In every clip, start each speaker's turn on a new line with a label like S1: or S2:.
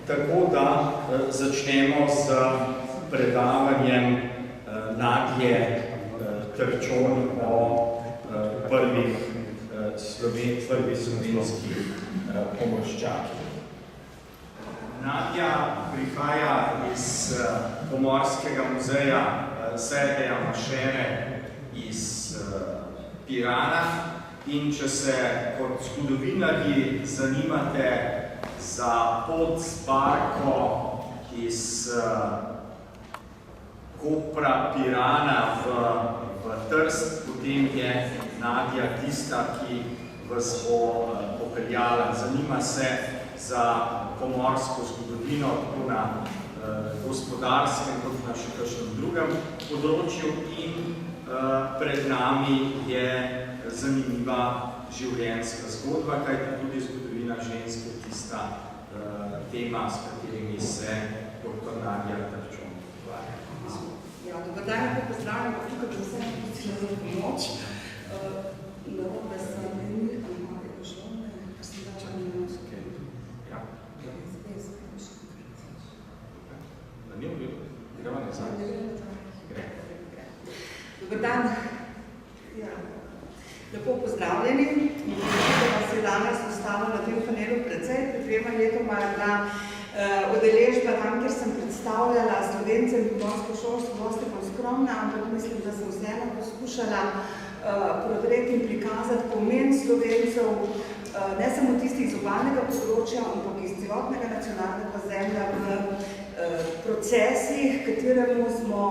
S1: tako da začnemo z predavanjem Nadje Trčon o prvi slovenski pomorščaki. Nadja prihaja iz Pomorskega muzeja Sergeja Mašere iz Pirana in če se kot zgodovinarji zanimate za pot z barko iz Kopra Pirana v Trst, potem je Nadja tista, ki vas bo popeljala. Zanima se za pomorsko zgodovino, tako na gospodarskem, kot na še kakšnem drugem področju in pred nami je zanimiva življenjska zgodba, kajti tudi zgodovina ženske tista tema, s katerimi se dr. Nadja Trčon ukvarja.
S2: Ja, dober dan, lepo pozdravljam, tukaj bi vse prosila za pomoč. Narobe sem menil, ali je šlo, ker sem začela njeno skupaj.
S1: Ja. Da ni v redu? Gremo nazaj?
S2: Dober dan. Ja. Lepo pozdravljeni. Da vas je danes ostalo na tem panelu precej. Pred 2 letoma je bila udeležba tam, kjer sem predstavljala Slovence in pomorsko šolstvo, dosti bolj skromna, ampak mislim, da sem vseeno poskušala prodreti in prikazati pomen Slovencev, ne samo tistih z obalnega področja, ampak iz celotnega nacionalnega zemlja v procesih, kateremu smo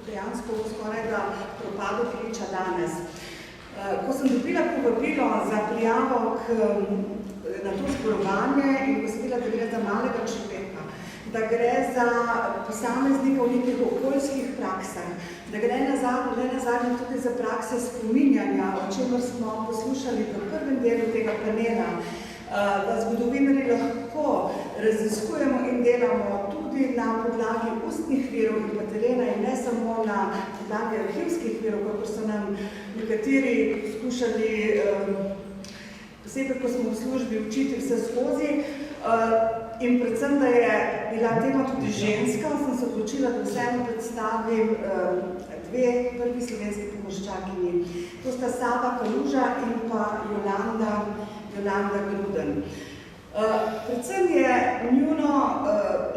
S2: dejansko skoraj da propadu priča danes. Ko sem dobila povabilo za prijavo na to zborovanje in posvetila, da gre za malega človeka, da gre za posameznika v nekih okoljskih praksah, da gre nazadnje tudi za prakse spominjanja, o čemer smo poslušali v prvem delu tega panela, da zgodovinarji lahko raziskujemo in delamo tudi na podlagi ustnih virov in terena in ne samo na podlagi arhivskih virov, kako so nam nekateri skušali posebej, ko smo v službi, učiti vse skozi. In predvsem, da je bila tema tudi ženska, sem se odločila, da vseeno predstavim 2 prvi slovenski pomorščakinji. To sta Sava Kaluža in pa Jolanda Gruden. Predvsem je njuno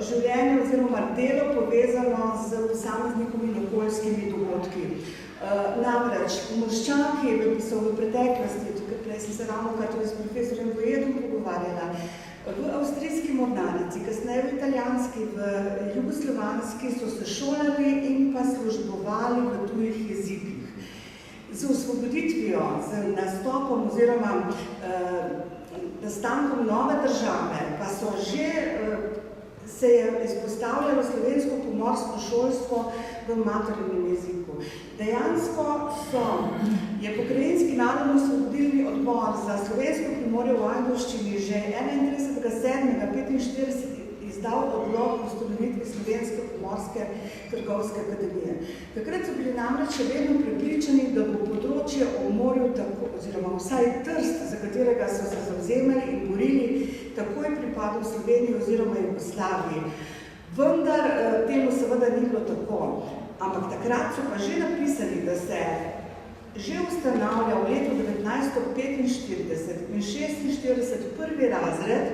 S2: življenje oziroma delo povezano z posameznikom in okoljskimi dogodki. Namreč, pomorščaki so v preteklosti, tukaj prej sem se ravno tudi s profesorjem Vojedom pogovarjala, v avstrijski mornarici, kasneje v italijanski, v jugoslovanski so se šolali in pa službovali v tujih jezikih. Z osvoboditvijo, z nastopom oziroma nastankom nove države pa so že se je izpostavljalo slovensko pomorsko šolstvo v materinem jeziku. Dejansko je Pokrajinski narodno-osvobodilni odbor za slovensko primorje v Ajdovščini že 31.7.1945 izdal odlok o ustanovitvi Slovenske pomorske trgovske akademije. Takrat so bili namreč še vedno prepričani, da bo področje o morju, oziroma vsaj Trst, za katerega so se zavzemali in borili, takoj pripadal Sloveniji oziroma Jugoslaviji. Vendar temu seveda ni bilo tako. Ampak takrat so pa že napisali, da se že ustanavlja v letu 1945 in 1946 prvi razred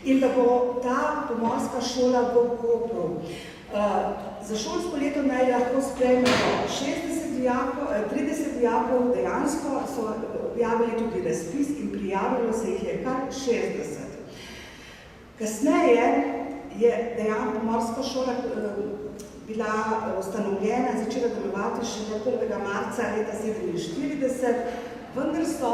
S2: in da bo ta pomorska šola v Kopru. Za šolsko leto naj lahko sprejmejo 30 dijakov, dejansko so objavili tudi razpis in prijavilo se jih je kar 60. Kasneje je dejansko pomorska šola bila ustanovljena in začela delovati šele 1. marca leta 1947, vendar so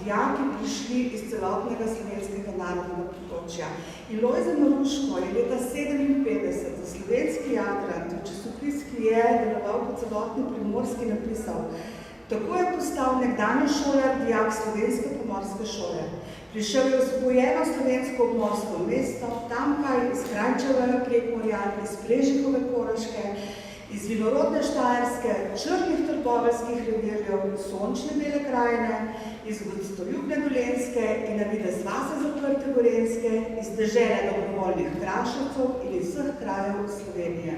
S2: dijaki prišli iz celotnega slovenskega narodnega področja. In Lojze Maruško je leta 1957 za Slovenski Jadran, časopis, ki je deloval po celotni Primorski, napisal: tako je postal nekdanji šolar dijak Slovenske pomorske šole. Prišel je v osvobojeno slovensko obmorsko mesto, tamkaj iz Kranjčevega Prekmurja, iz Prežihove Koroške, iz vinorodne Štajerske, črnih trboveljskih revirjev, sončne Bele krajine, iz gostoljubne Dolenjske in na videz vase zaprte Gorenjske, iz dežele dobrovoljnih Kraševcev in iz vseh krajev Slovenije.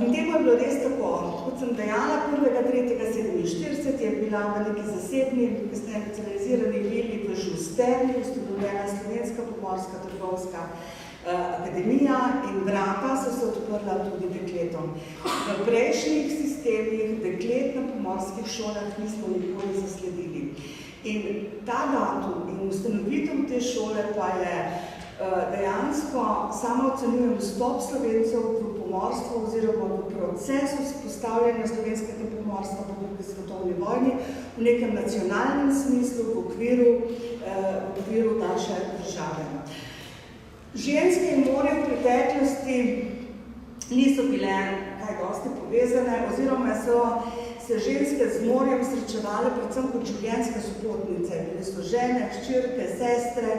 S2: In temu je bilo res tako. Kot sem dejala, 1.3.47 je bila v neki zasebni, kasneje specializirani vili v Žusterni ustanovljena Slovenska pomorska trgovska akademija in vrata so se odprla tudi dekletom. V prejšnjih sistemih deklet na pomorskih šolah nismo nikoli zasledili. In ta datum in ustanovitev te šole pa je dejansko samo ocenjujem vstop Slovencev v pomorstvo oziroma v proces vzpostavljanja slovenskega pomorstva po drugi svetovni vojni v nekem nacionalnem smislu v okviru naše države. Ženske in morje v preteklosti niso bile kaj dosti povezane oziroma so se ženske z morjem srečevale predvsem kot življenjske sopotnice. Bile so žene, hčerke, sestre,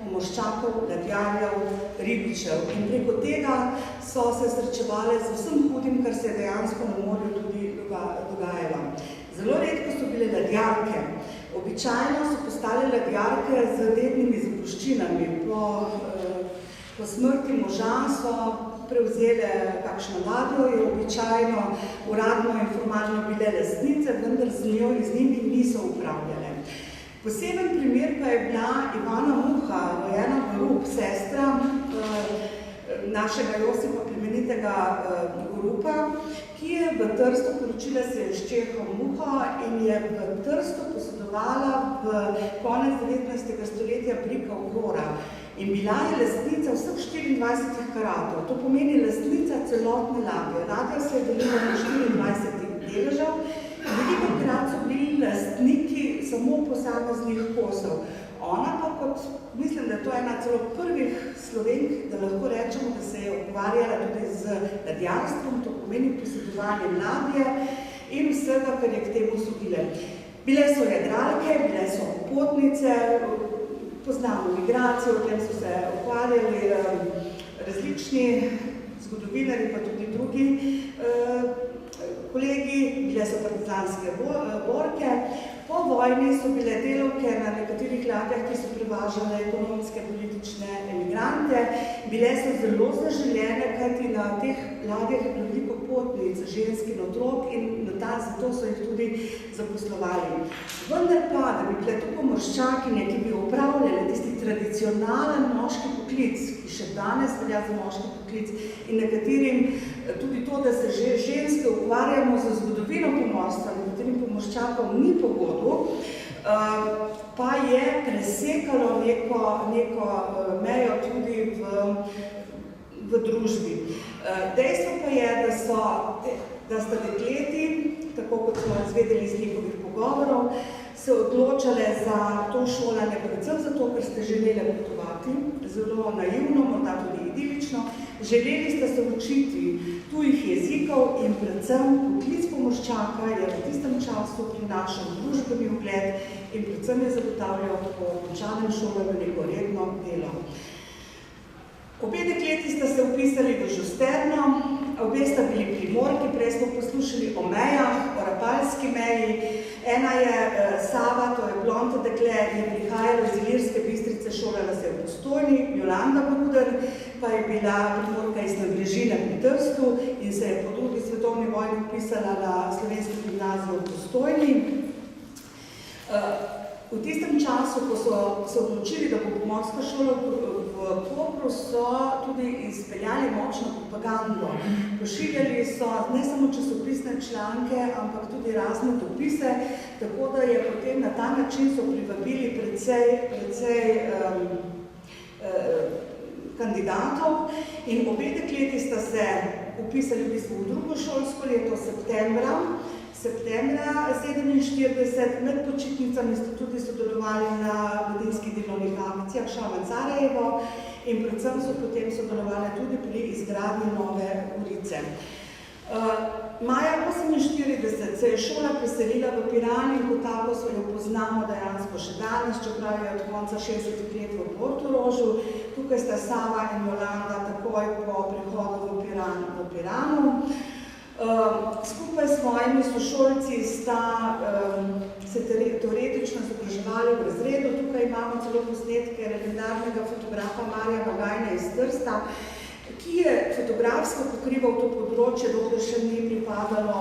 S2: pomorščakov, ladjarjev, ribičev. In preko tega so se srečevale z vsem hudim, kar se je dejansko na morju tudi dogajalo. Zelo redko so bile ladjarke. Običajno so postale ladjarke z dednimi zapuščinami. Po smrti moža so prevzele kakšno ladjo, je običajno uradno in formalno bile lastnice, vendar z njimi niso upravljale. Poseben primer pa je bila Ivana Muha, rojena Gorup, sestra našega Josipa plemenitega Gorupa, ki je v Trstu poročila se je s Čehom Muho in je v Trstu posedovala v konec 19. stoletja brika Aurora. In bila je lastnica vseh 24 karatov, to pomeni lastnica celotne ladje. Ladja se je delila na 24 deležev, veliko krat so bili lastniki samo posameznih kosov. Ona pa kot, mislim, da to je ena celo prvih Slovenk, da lahko rečemo, da se je ukvarjala tudi z ladjarstvom, to pomeni posedovanjem ladje in vsega, kar je k temu sodile. Bile so jadralke, bile so potnice, poznamo migracijo, v tem so se ukvarjali različni zgodovinari, pa tudi drugi kolegi, bile so partizanske borke. Po vojni so bile delavke na nekaterih ladjah, ki so prevažale ekonomske, politične emigrante. Bile so zelo zaželjene, kajti na teh ladjah je bilo veliko potnic, žensk in otrok in zato so jih tudi zaposlovali. Vendar pa, da bi bile to pomorščakinje, ki bi opravljale tisti tradicionalen moški poklic, ki še danes velja za moški poklic in nekaterim tudi to, da se že ženske ukvarjamo z zgodovino pomorstva, nekaterim pomorščakom ni pogodo, pa je presekalo neko mejo tudi v družbi. Dejstvo pa je, da sta dekleti, tako kot smo izvedeli iz njihovih pogovorov, se odločale za to šolanje, predvsem zato, ker ste želeli potovati, zelo naivno, morda tudi idilično. Želeli ste se učiti tujih jezikov in predvsem poklic pomorščaka je v tistem času prinašal družbeni ugled in predvsem je zagotavljal po končanem šolanju neko redno delo. Obe dekleti sta se vpisali v Žusterno, obe sta bili Primorki, prej smo poslušali o mejah, o Rapalski meji. Ena je Sava, to je blonda dekle, je prihajala iz Ilirske Bistrice, šolala se v Postojni, Jolanda Bruder pa je bila Primorka iz Nabrežine pri Trstu in se je po drugi svetovni vojni vpisala na slovensko gimnazijo v Postojni. V tistem času, ko so se odločili, da bo pomorska šola v Kopru, so tudi izpeljali močno propagando. Pošiljali so ne samo časopisne članke, ampak tudi razne dopise, tako da je potem na ta način so privabili precej kandidatov in obe dekleti sta se vpisali v bistvu v drugo šolsko leto septembra 1947, med počitnicami ste tudi sodelovali na mladinskih delovnih akcijah Šaven Sarajevo in predvsem so potem sodelovali tudi pri izgradnji Nove Gorice. Maja 1948 se je šola preselila v Piran in kot tako so jo poznamo dejansko še danes, čeprav je od konca 60 let v Portorožu. Tukaj sta Sava in Jolanda takoj po prihodu sošolci sta se teoretično izobraževali v razredu. Tukaj imamo celo posnetke legendarnega fotografa Marjana Gajna iz Trsta, ki je fotografsko pokrival to področje, dokler še ni pripadalo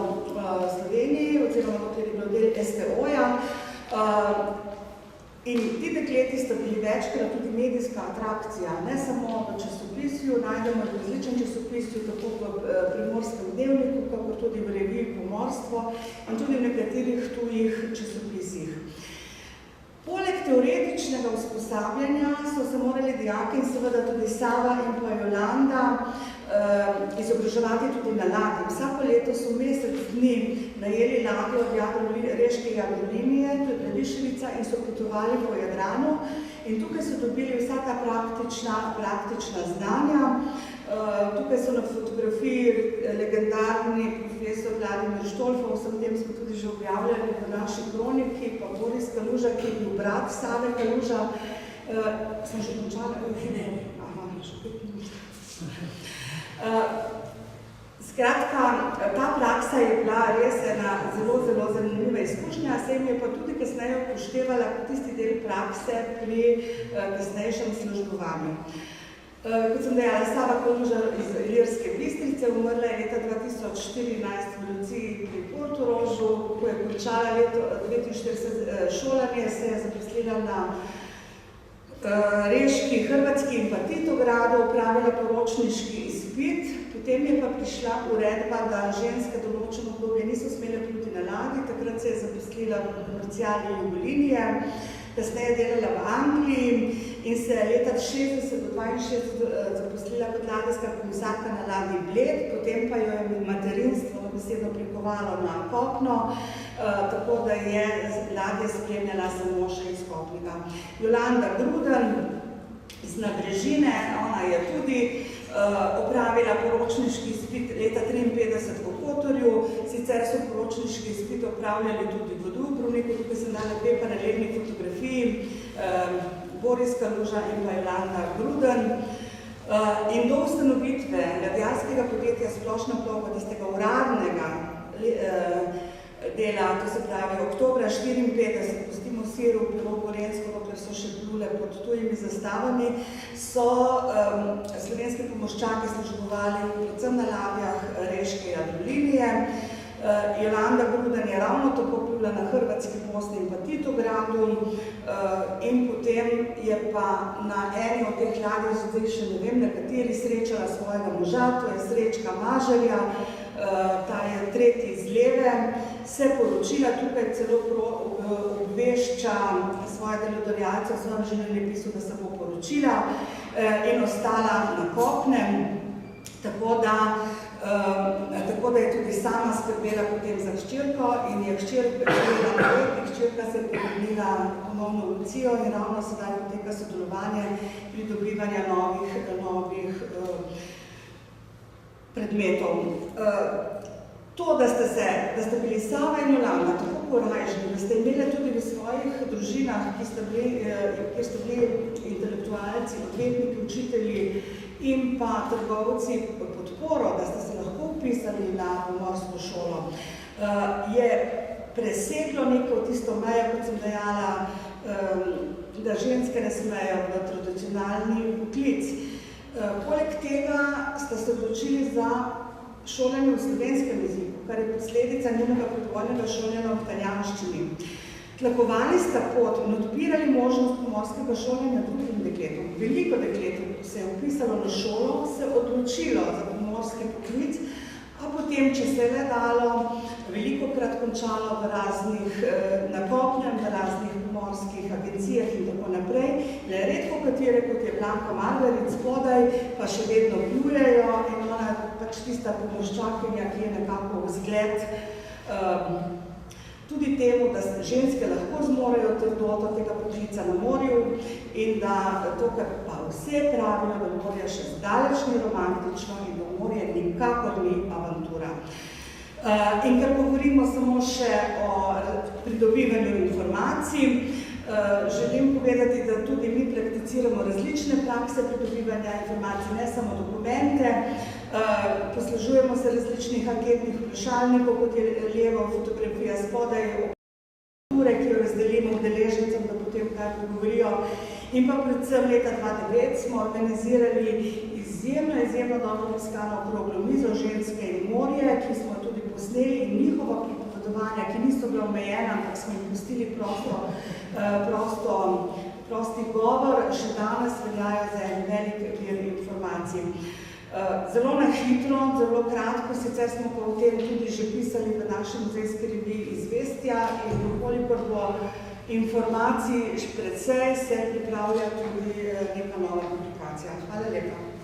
S2: Sloveniji, oziroma dokler je bilo del STO-ja. In ti dekleti sta bili večkrat tudi medijska atrakcija, ne samo v časopisju, najdemo v različnem časopisju, tako v Primorskem dnevniku, kako tudi v reviji Pomorstvo in tudi v nekaterih tujih časopisih. Poleg teoretičnega usposabljanja so se morali dijaki in seveda tudi Sava in pa Jolanda izobraževati tudi na ladji. Vsako leto so mesec dni najeli ladjo od reške jadrolinije, to je Plediševica, in so potovali po Jadranu in tukaj so dobili vsa ta praktična znanja. Tukaj so na fotografiji legendarni profesor Vladimir Štolfov, vsem tem smo tudi že objavljali v naši kroniki, pa Boris Kaluža, ki je bil brat Save Kaluža. Sem že končala? Aha, še 5 minut. Skratka, ta praksa je bila res ena zelo zanimiva izkušnja, se jim je pa tudi kasneje upoštevala tisti del prakse pri kasnejšem službovanju. Kot sem dejala, Sava Kaluža iz Ilirske Bistrice, umrla je leta 2014 v Luciji pri Portorožu, ko je končala leto 49 šolanje, se je zaposlila na Reški, Hrvatski in pa Titogradu, opravila poročniški izpit, potem je pa prišla uredba, da ženske določeno obdobje niso smele pluti na ladji, takrat se je zaposlila v komercialni Jugolinije, kasneje delala v Angliji in se je leta 60 do 62 zaposlila kot ladijska komisarka na ladji Bled, potem pa jo je materinstvo besedno prikovalo na kopno, tako da je ladje spremljala samo še iz kopnika. Jolanda Gruden iz Nabrežine, ona je tudi opravila poročniški izpit leta 1953 v Kotorju, sicer so poročniški izpit opravljali tudi v Dubrovniku, tukaj sem dala 2 paralelni fotografiji, Boris Kaluža in pa Jolanda Gruden. In do ustanovitve ladjarskega podjetja Splošna plovba, tistega uradnega dela, to se pravi oktobra 1954, pustimo Siru, Bilo Gorensko, dokler so še plule pod tujimi zastavami, so slovenski pomorščaki službovali predvsem na ladjah Reške jadrolinije. Jolanda Gruden je ravno tako plula na Hrvatski, Bosni in pa Titogradu in potem je pa na eni od teh ladij, zdaj še ne vem, na kateri srečala svojega moža, to je Srečka Mažarja, ta je tretji iz leve, se poročila, tukaj celo obvešča svoje delodajalce v svojem življenjepisu, da se bo poročila in ostala na kopnem, tako da je tudi sama skrbela potem za hčerko in je hčerka se je prevrnila ponovno v Lucijo in ravno sedaj poteka sodelovanje pridobivanja novih predmetov. To, da ste bili Sava in Jolanda tako korajžni, da ste imeli tudi v svojih družinah, kjer ste bili intelektualci, odvetniki, učitelji in pa trgovci podporo, da ste se lahko vpisali na pomorsko šolo, je preseglo neko tisto mejo, kot sem dejala, da ženske ne smejo v tradicionalni poklic. Poleg tega ste se odločili za šolanje v slovenskem jeziku, kar je posledica njenega predvojnega šolanja v italijanščini. Tlakovali sta pot in odpirali možnost pomorskega šolanja drugim dekletom. Veliko dekletov se je vpisalo na šolo, se odločilo za pomorski poklic, a potem, če se je dalo, velikokrat končalo v raznih nakopnem, v raznih pomorskih agencijah in tako naprej. Le redko katere, kot je Blanka Margaric spodaj, pa še vedno plujejo in ona pač tista pomorščakinja, ki je nekako vzgled tudi temu, da ženske lahko zmorejo trdoto tega poklica na morju in da to, kar pa vse pravijo, da morje še zdaleč ni romantično in da morje nikakor ni avantura. In ker govorimo samo še o pridobivanju informacij, želim povedati, da tudi mi prakticiramo različne prakse pridobivanja informacij, ne samo dokumente. Po Poslužujemo se različnih anketnih vprašalnikov, kot je leva fotografija spodaj, ki jo razdelimo udeležencem, da potem kaj pogovorijo. In pa predvsem leta 2009 smo organizirali izjemno dobro obiskano okroglo mizo Ženske in morje, ki smo tudi posneli in njihova pripovedovanja, ki niso bila omejena, ampak smo jim pustili prosti govor, še danes veljajo za en velik vir informacij. Zelo na hitro, zelo kratko, sicer smo pa o tem tudi že pisali v naši muzejski reviji Izvestja in kolikor bo informacij precej, se pripravlja tudi neka nova publikacija. Hvala lepa.